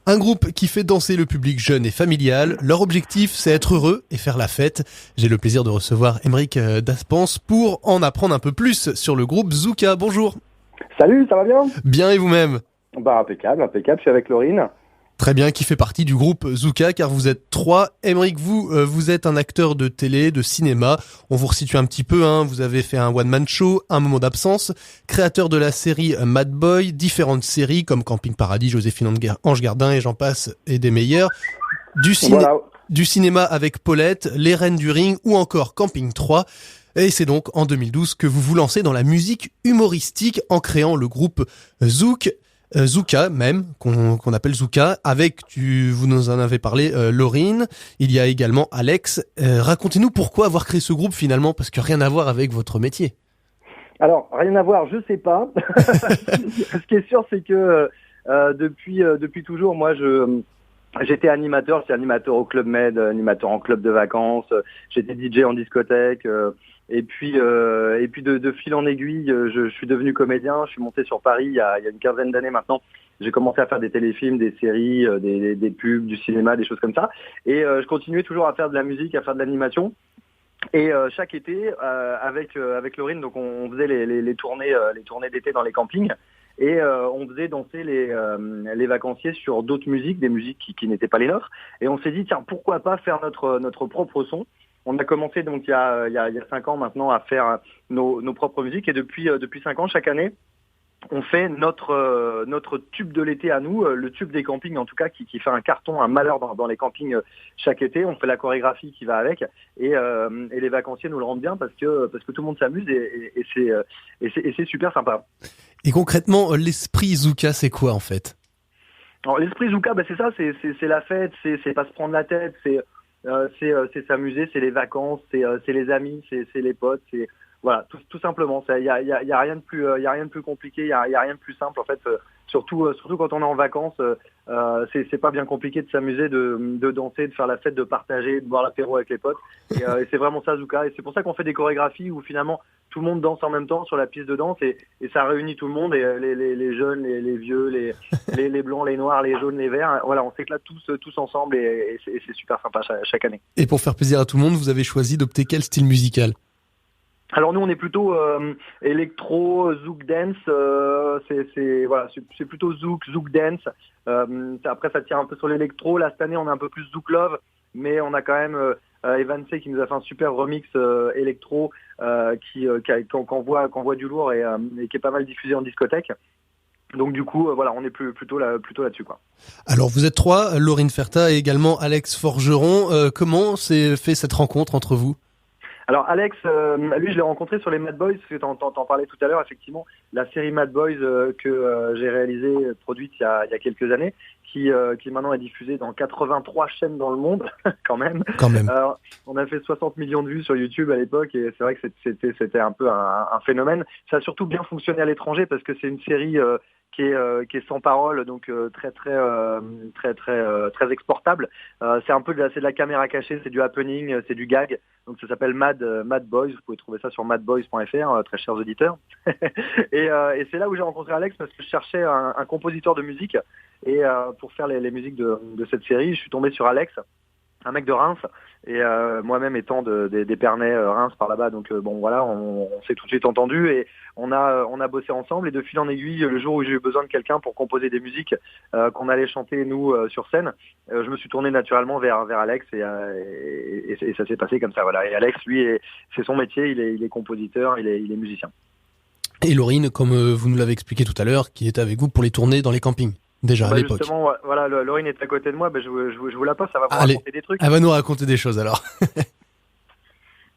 Un groupe qui fait danser le public jeune et familial. Leur objectif, c'est être heureux et faire la fête. J'ai le plaisir de recevoir Aymeric Daspens pour en apprendre un peu plus sur le groupe Zouka. Bonjour. Salut, ça va bien? Bien et vous-même? Bah impeccable, je suis avec Laurine. Très bien, qui fait partie du groupe Zouka, car vous êtes trois. Aymeric, vous êtes un acteur de télé, de cinéma. On vous resitue un petit peu, hein. Vous avez fait un one-man show, un moment d'absence, créateur de la série Mad Boy, différentes séries comme Camping Paradis, Joséphine Ange Gardin et j'en passe et des meilleurs. Du cinéma avec Paulette, Les Reines du Ring ou encore Camping 3. Et c'est donc en 2012 que vous vous lancez dans la musique humoristique en créant le groupe Zouka même, qu'on appelle Zouka, vous nous en avez parlé, Laurine, il y a également Alex. Racontez-nous pourquoi avoir créé ce groupe finalement, parce que rien à voir avec votre métier. Alors, rien à voir, je sais pas. Ce qui est sûr, c'est que depuis toujours, moi, j'étais animateur, j'étais animateur au Club Med, animateur en club de vacances, j'étais DJ en discothèque, et puis de fil en aiguille, je suis devenu comédien, je suis monté sur Paris il y a une quinzaine d'années maintenant. J'ai commencé à faire des téléfilms, des séries, des pubs, du cinéma, des choses comme ça. Et je continuais toujours à faire de la musique, à faire de l'animation. Et chaque été, avec Laurine, donc on faisait les tournées d'été dans les campings. Et on faisait danser les vacanciers sur d'autres musiques, des musiques qui n'étaient pas les nôtres. Et on s'est dit, tiens, pourquoi pas faire notre propre son. On a commencé donc il y a 5 ans maintenant à faire nos propres musiques. Et depuis 5 ans, chaque année, on fait notre tube de l'été à nous, le tube des campings en tout cas, qui fait un carton, un malheur dans les campings chaque été. On fait la chorégraphie qui va avec. Et les vacanciers nous le rendent bien parce que tout le monde s'amuse et c'est super sympa. Et concrètement, l'esprit Zouka, c'est quoi en fait? Alors l'esprit Zouka, c'est ça, c'est la fête, c'est pas se prendre la tête, c'est s'amuser, c'est les vacances, c'est les amis, c'est les potes, c'est voilà, tout simplement. Il y a rien de plus compliqué, il y a rien de plus simple en fait. Surtout quand on est en vacances, c'est pas bien compliqué de s'amuser, de danser, de faire la fête, de partager, de boire l'apéro avec les potes. Et c'est vraiment ça Zouka. Et c'est pour ça qu'on fait des chorégraphies où finalement tout le monde danse en même temps sur la piste de danse et ça réunit tout le monde, et les jeunes, les vieux, les blancs, les noirs, les jaunes, les verts. Voilà, on s'éclate tous ensemble et c'est super sympa chaque année. Et pour faire plaisir à tout le monde, vous avez choisi d'opter quel style musical? Alors nous on est plutôt électro, zouk dance, c'est plutôt zouk dance. Après ça tire un peu sur l'électro. Là cette année on est un peu plus zouk love, mais on a quand même Evan C qui nous a fait un super remix électro qu'on voit du lourd et qui est pas mal diffusé en discothèque. Donc du coup voilà, on est plutôt là-dessus quoi. Alors vous êtes trois, Laurine Ferta et également Alex Forgeron. Comment s'est fait cette rencontre entre vous? Alors Alex, lui je l'ai rencontré sur les Mad Boys, parce que t'en parlais tout à l'heure, effectivement, la série Mad Boys que j'ai réalisée, produite il y a quelques années, qui maintenant est diffusée dans 83 chaînes dans le monde, quand même. On a fait 60 millions de vues sur YouTube à l'époque, et c'est vrai que c'était un peu un phénomène. Ça a surtout bien fonctionné à l'étranger, parce que c'est une série qui est sans parole, donc très exportable. C'est un peu c'est de la caméra cachée, c'est du happening, c'est du gag. Donc ça s'appelle Mad Boys. Vous pouvez trouver ça sur madboys.fr, très chers auditeurs. et c'est là où j'ai rencontré Alex, parce que je cherchais un compositeur de musique, et pour faire les musiques de cette série, je suis tombé sur Alex, un mec de Reims, et moi-même étant d'Épernay, Reims par là-bas, donc bon voilà, on s'est tout de suite entendu et on a bossé ensemble, et de fil en aiguille, le jour où j'ai eu besoin de quelqu'un pour composer des musiques qu'on allait chanter nous sur scène, je me suis tourné naturellement vers Alex, et ça s'est passé comme ça, voilà. Et Alex, lui, c'est son métier, il est compositeur, il est musicien. Et Laurine, comme vous nous l'avez expliqué tout à l'heure, qui était avec vous pour les tournées dans les campings. Déjà à l'époque. Justement, voilà, Laurine est à côté de moi, je vous la passe, ça va vous raconter des trucs. Elle va nous raconter des choses alors.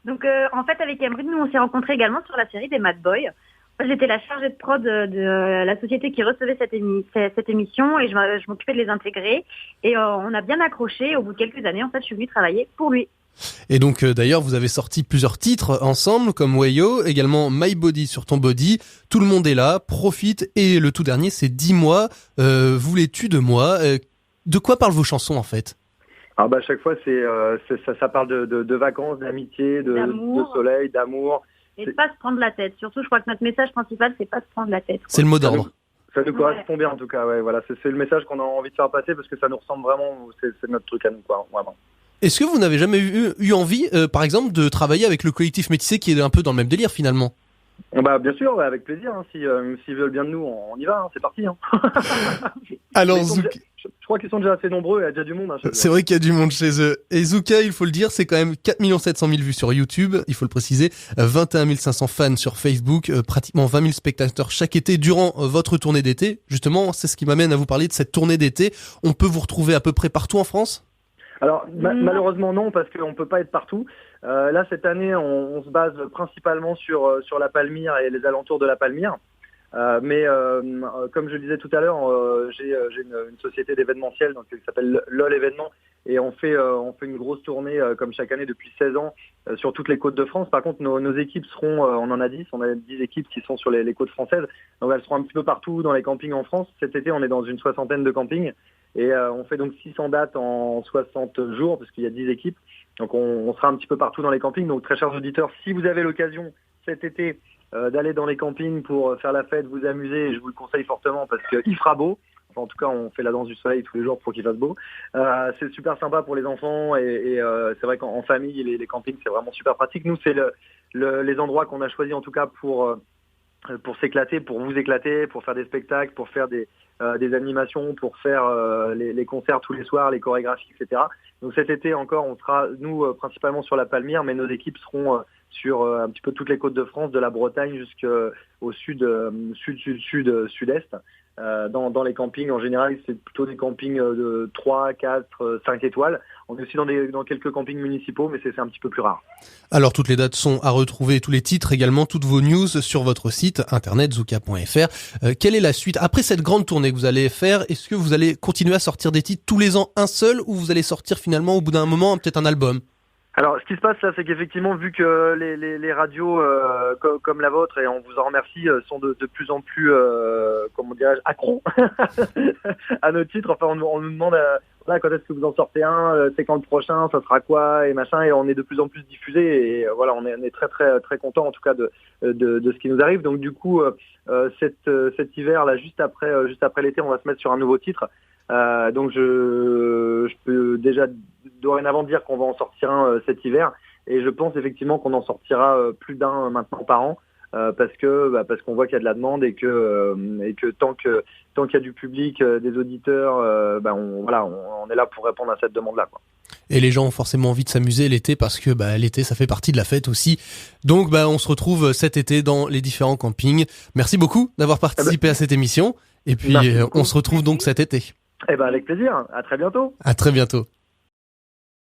Donc en fait avec Aymeric, nous on s'est rencontrés également sur la série des Mad Boys. Moi, j'étais la chargée de prod de la société qui recevait cette émission, et je m'occupais de les intégrer, et on a bien accroché. Au bout de quelques années, en fait, je suis venue travailler pour lui. Et donc d'ailleurs vous avez sorti plusieurs titres ensemble comme Wayo, également My Body sur ton body, Tout le monde est là, Profite, et le tout dernier c'est Dis-moi, voulais-tu de moi. De quoi parlent vos chansons en fait? À chaque fois ça parle de vacances, d'amitié, de soleil, d'amour. Et de pas se prendre la tête. Surtout je crois que notre message principal c'est pas se prendre la tête, quoi. C'est le mot d'ordre. Ça nous correspond bien en tout cas, ouais, voilà, c'est le message qu'on a envie de faire passer parce que ça nous ressemble vraiment, c'est notre truc à nous, quoi, vraiment. Est-ce que vous n'avez jamais eu envie, par exemple, de travailler avec le collectif Métissé qui est un peu dans le même délire finalement? Bah bien sûr, ouais, avec plaisir, hein, s'ils veulent bien de nous, on y va, hein, c'est parti. Hein. Alors je crois qu'ils sont déjà assez nombreux, il y a déjà du monde. Hein, c'est vrai qu'il y a du monde chez eux. Et Zouka, il faut le dire, c'est quand même 4 700 000 vues sur YouTube, il faut le préciser, 21 500 fans sur Facebook, pratiquement 20 000 spectateurs chaque été durant votre tournée d'été. Justement, c'est ce qui m'amène à vous parler de cette tournée d'été. On peut vous retrouver à peu près partout en France ? Alors malheureusement non, parce qu'on peut pas être partout. Là cette année on se base principalement sur la Palmyre et les alentours de la Palmyre. Mais comme je le disais tout à l'heure, j'ai une société d'événementiel donc qui s'appelle LOL Événements et on fait une grosse tournée comme chaque année depuis 16 ans sur toutes les côtes de France. Par contre nos équipes seront, on en a 10, on a 10 équipes qui sont sur les côtes françaises. Donc elles seront un petit peu partout dans les campings en France. Cet été on est dans une 60aine de campings. Et on fait donc 600 dates en 60 jours, parce qu'il y a 10 équipes. Donc on sera un petit peu partout dans les campings. Donc très chers auditeurs, si vous avez l'occasion cet été d'aller dans les campings pour faire la fête, vous amuser, je vous le conseille fortement parce qu'il fera beau. Enfin, en tout cas, on fait la danse du soleil tous les jours pour qu'il fasse beau. C'est super sympa pour les enfants et c'est vrai qu'en famille, les campings, c'est vraiment super pratique. Nous, c'est les endroits qu'on a choisis en tout cas pour s'éclater, pour vous éclater, pour faire des spectacles, pour faire des animations, pour faire les concerts tous les soirs, les chorégraphies, etc. Donc cet été encore, on sera, nous, principalement sur la Palmyre, mais nos équipes seront sur un petit peu toutes les côtes de France, de la Bretagne jusqu'au sud-est. Dans les campings, en général, c'est plutôt des campings de 3, 4, 5 étoiles. On est aussi dans quelques campings municipaux, mais c'est un petit peu plus rare. Alors, toutes les dates sont à retrouver, tous les titres également, toutes vos news sur votre site internet zouka.fr. Quelle est la suite? Après cette grande tournée que vous allez faire, est-ce que vous allez continuer à sortir des titres tous les ans un seul ou vous allez sortir finalement au bout d'un moment peut-être un album? Alors, ce qui se passe là, c'est qu'effectivement, vu que les radios comme la vôtre, et on vous en remercie, sont de plus en plus, comment dirais-je, accros à nos titres. Enfin, on nous demande quand est-ce que vous en sortez un, c'est quand le prochain, ça sera quoi, et machin, et on est de plus en plus diffusé. Et voilà, on est très très très content en tout cas de ce qui nous arrive. Donc du coup, cet hiver là, juste après l'été, on va se mettre sur un nouveau titre. Donc je peux déjà dorénavant dire qu'on va en sortir un cet hiver et je pense effectivement qu'on en sortira plus d'un maintenant par an parce qu'on voit qu'il y a de la demande et que tant qu'il y a du public, des auditeurs, on est là pour répondre à cette demande-là, quoi. Et les gens ont forcément envie de s'amuser l'été parce que l'été ça fait partie de la fête aussi. Donc on se retrouve cet été dans les différents campings. Merci beaucoup d'avoir participé à cette émission et puis on se retrouve donc cet été. Avec plaisir. À très bientôt. À très bientôt.